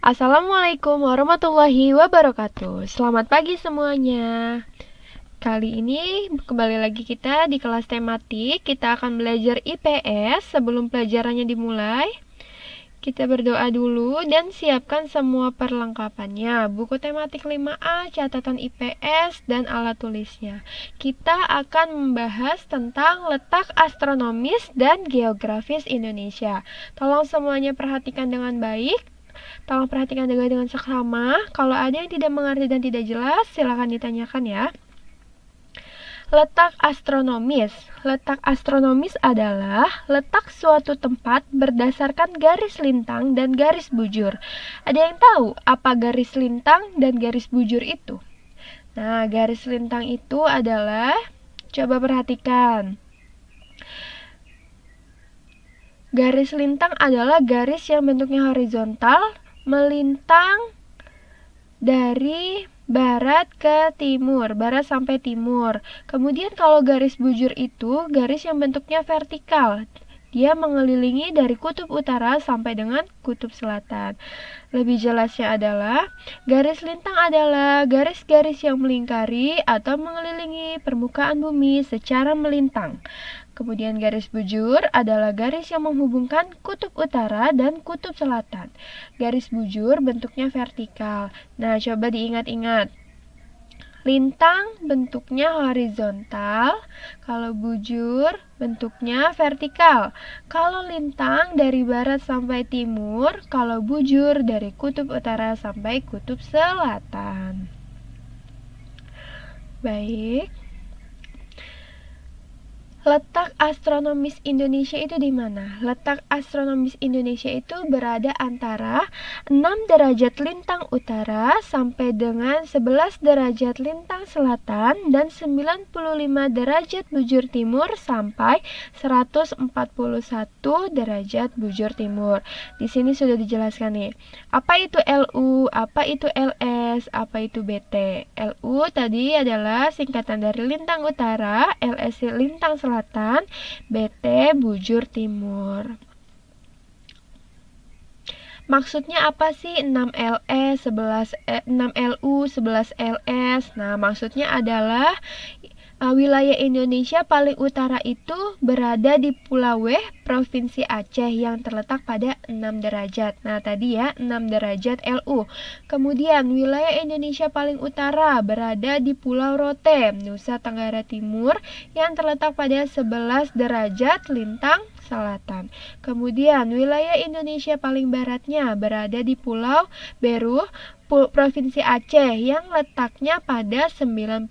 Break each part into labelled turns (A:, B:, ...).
A: Assalamualaikum warahmatullahi wabarakatuh. Selamat pagi semuanya. Kali ini kembali lagi kita di kelas tematik. Kita akan belajar IPS. Sebelum pelajarannya dimulai, kita berdoa dulu dan siapkan semua perlengkapannya. Buku tematik 5A, catatan IPS, dan alat tulisnya. Kita akan membahas tentang letak astronomis dan geografis Indonesia. Tolong semuanya perhatikan dengan baik. Tolong perhatikan dengan seksama. Kalau ada yang tidak mengerti dan tidak jelas, silakan ditanyakan ya. Letak astronomis. Letak astronomis adalah letak suatu tempat berdasarkan garis lintang dan garis bujur. Ada yang tahu apa garis lintang dan garis bujur itu? Nah, garis lintang itu adalah, coba perhatikan. Garis lintang adalah garis yang bentuknya horizontal, melintang dari barat ke timur, barat sampai timur. Kemudian kalau garis bujur itu garis yang bentuknya vertikal. Dia mengelilingi dari kutub utara sampai dengan kutub selatan. Lebih jelasnya adalah, garis lintang adalah garis-garis yang melingkari atau mengelilingi permukaan bumi secara melintang. Kemudian garis bujur adalah garis yang menghubungkan kutub utara dan kutub selatan. Garis bujur bentuknya vertikal. Nah, coba diingat-ingat. Lintang bentuknya horizontal, kalau bujur bentuknya vertikal. Kalau lintang dari barat sampai timur, kalau bujur dari kutub utara sampai kutub selatan. Baik. Letak astronomis Indonesia itu di mana? Letak astronomis Indonesia itu berada antara 6 derajat lintang utara sampai dengan 11 derajat lintang selatan dan 95 derajat bujur timur sampai 141 derajat bujur timur. Di sini sudah dijelaskan nih. Apa itu LU, apa itu LS, apa itu BT? LU tadi adalah singkatan dari lintang utara, LS lintang selatan, BT bujur timur. Maksudnya apa sih 6LS, 6LU, 11LS? Nah, maksudnya adalah wilayah Indonesia paling utara itu berada di Pulau W, Provinsi Aceh yang terletak pada 6 derajat. Nah, tadi ya 6 derajat LU. Kemudian wilayah Indonesia paling utara berada di Pulau Rote, Nusa Tenggara Timur yang terletak pada 11 derajat lintang selatan. Kemudian wilayah Indonesia paling baratnya berada di Pulau Beruh, Provinsi Aceh yang letaknya pada 95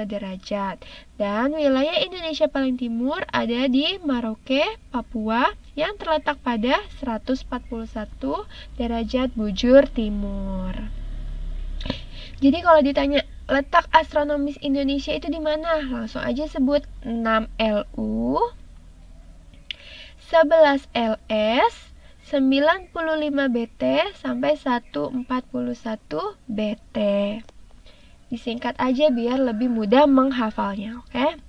A: derajat. Dan wilayah Indonesia paling timur ada di Merauke, Papua yang terletak pada 141 derajat bujur timur. Jadi kalau ditanya letak astronomis Indonesia itu di mana? Langsung aja sebut 6 LU, 11 LS, 95 BT sampai 141 BT. Disingkat aja biar lebih mudah menghafalnya, oke?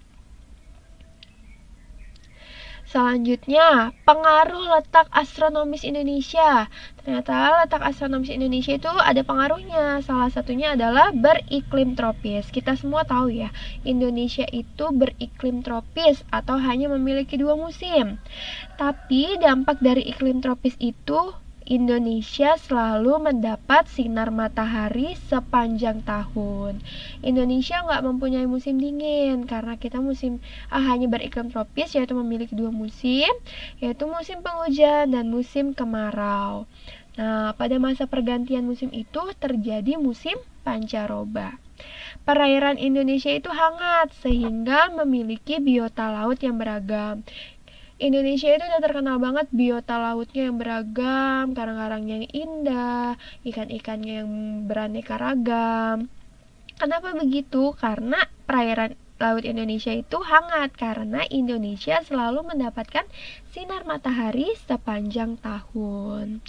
A: Selanjutnya, pengaruh letak astronomis Indonesia. Ternyata letak astronomis Indonesia itu ada pengaruhnya. Salah satunya adalah beriklim tropis. Kita semua tahu ya, Indonesia itu beriklim tropis atau hanya memiliki 2 musim. Tapi dampak dari iklim tropis itu, Indonesia selalu mendapat sinar matahari sepanjang tahun. Indonesia nggak mempunyai musim dingin karena kita hanya beriklim tropis, yaitu memiliki 2 musim, yaitu musim penghujan dan musim kemarau. Nah, pada masa pergantian musim itu terjadi musim pancaroba. Perairan Indonesia itu hangat sehingga memiliki biota laut yang beragam. Indonesia itu udah terkenal banget biota lautnya yang beragam, karang-karangnya yang indah, ikan-ikannya yang beraneka ragam. Kenapa begitu? Karena perairan laut Indonesia itu hangat karena Indonesia selalu mendapatkan sinar matahari sepanjang tahun.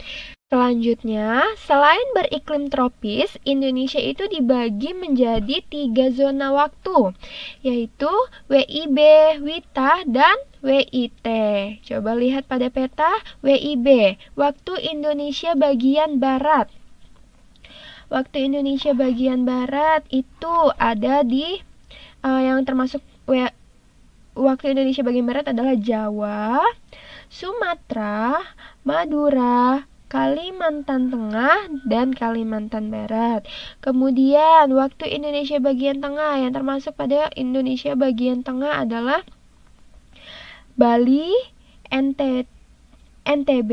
A: Selanjutnya, selain beriklim tropis, Indonesia itu dibagi menjadi 3 zona waktu, yaitu WIB, WITA, dan WIT. Coba lihat pada peta WIB, waktu Indonesia bagian barat. Waktu Indonesia bagian barat itu ada di yang termasuk waktu Indonesia bagian barat adalah Jawa, Sumatera, Madura, Kalimantan Tengah, dan Kalimantan Barat. Kemudian waktu Indonesia bagian tengah yang termasuk pada Indonesia bagian tengah adalah Bali, NTB,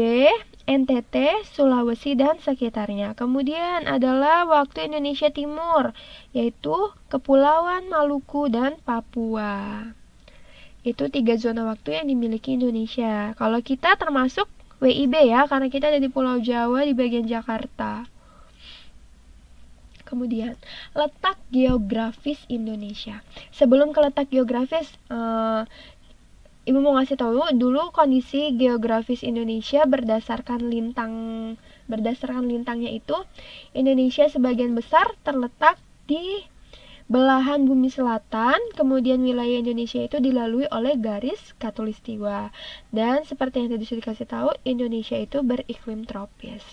A: NTT, Sulawesi, dan sekitarnya. Kemudian adalah waktu Indonesia Timur, yaitu Kepulauan Maluku dan Papua. Itu 3 zona waktu yang dimiliki Indonesia. Kalau kita termasuk WIB ya, karena kita ada di Pulau Jawa di bagian Jakarta. Kemudian, letak geografis Indonesia. Sebelum ke letak geografis, Ibu mau ngasih tahu dulu kondisi geografis Indonesia berdasarkan lintangnya itu, Indonesia sebagian besar terletak di belahan bumi selatan, kemudian wilayah Indonesia itu dilalui oleh garis khatulistiwa. Dan seperti yang tadi sudah dikasih tahu, Indonesia itu beriklim tropis.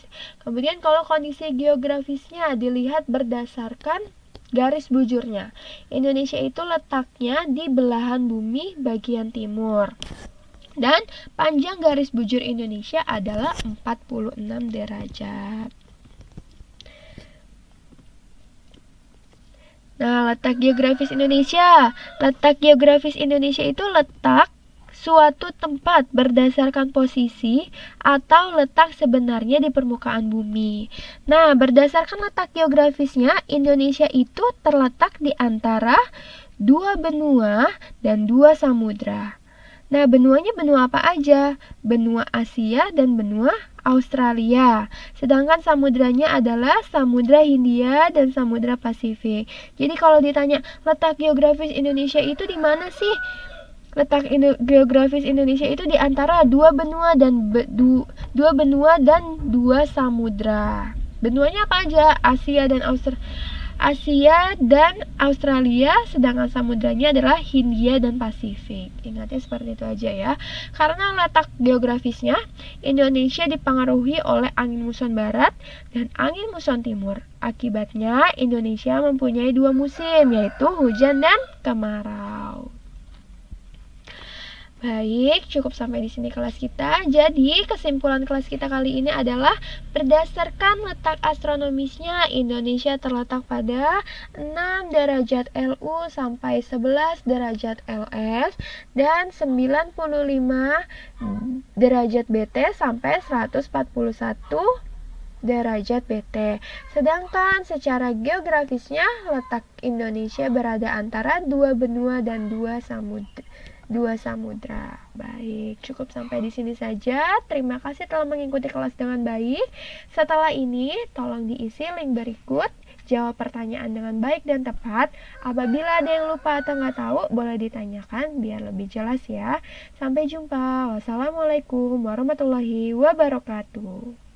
A: Kemudian kalau kondisi geografisnya dilihat berdasarkan garis bujurnya. Indonesia itu letaknya di belahan bumi bagian timur. Dan panjang garis bujur Indonesia adalah 46 derajat. Nah, letak geografis Indonesia. Letak geografis Indonesia itu letak suatu tempat berdasarkan posisi atau letak sebenarnya di permukaan bumi. Nah, berdasarkan letak geografisnya, Indonesia itu terletak di antara 2 benua dan 2 samudra. Nah, benuanya benua apa aja? Benua Asia dan benua Australia. Sedangkan samudranya adalah Samudra Hindia dan Samudra Pasifik. Jadi kalau ditanya letak geografis Indonesia itu di mana sih? Letak geografis Indonesia itu di antara 2 benua dan 2 samudra. Benuanya apa aja? Asia dan Australia, sedangkan samudranya adalah Hindia dan Pasifik. Ingatnya seperti itu aja ya. Karena letak geografisnya, Indonesia dipengaruhi oleh angin muson barat dan angin muson timur. Akibatnya, Indonesia mempunyai 2 musim, yaitu hujan dan kemarau. Baik, cukup sampai di sini kelas kita. Jadi, kesimpulan kelas kita kali ini adalah berdasarkan letak astronomisnya, Indonesia terletak pada 6 derajat LU sampai 11 derajat LS dan 95 derajat BT sampai 141 derajat BT. Sedangkan secara geografisnya, letak Indonesia berada antara 2 benua dan 2 samudra. Baik, cukup sampai di sini saja. Terima kasih telah mengikuti kelas dengan baik. Setelah ini, tolong diisi link berikut. Jawab pertanyaan dengan baik dan tepat. Apabila ada yang lupa atau nggak tahu, boleh ditanyakan biar lebih jelas ya. Sampai jumpa. Wassalamualaikum warahmatullahi wabarakatuh.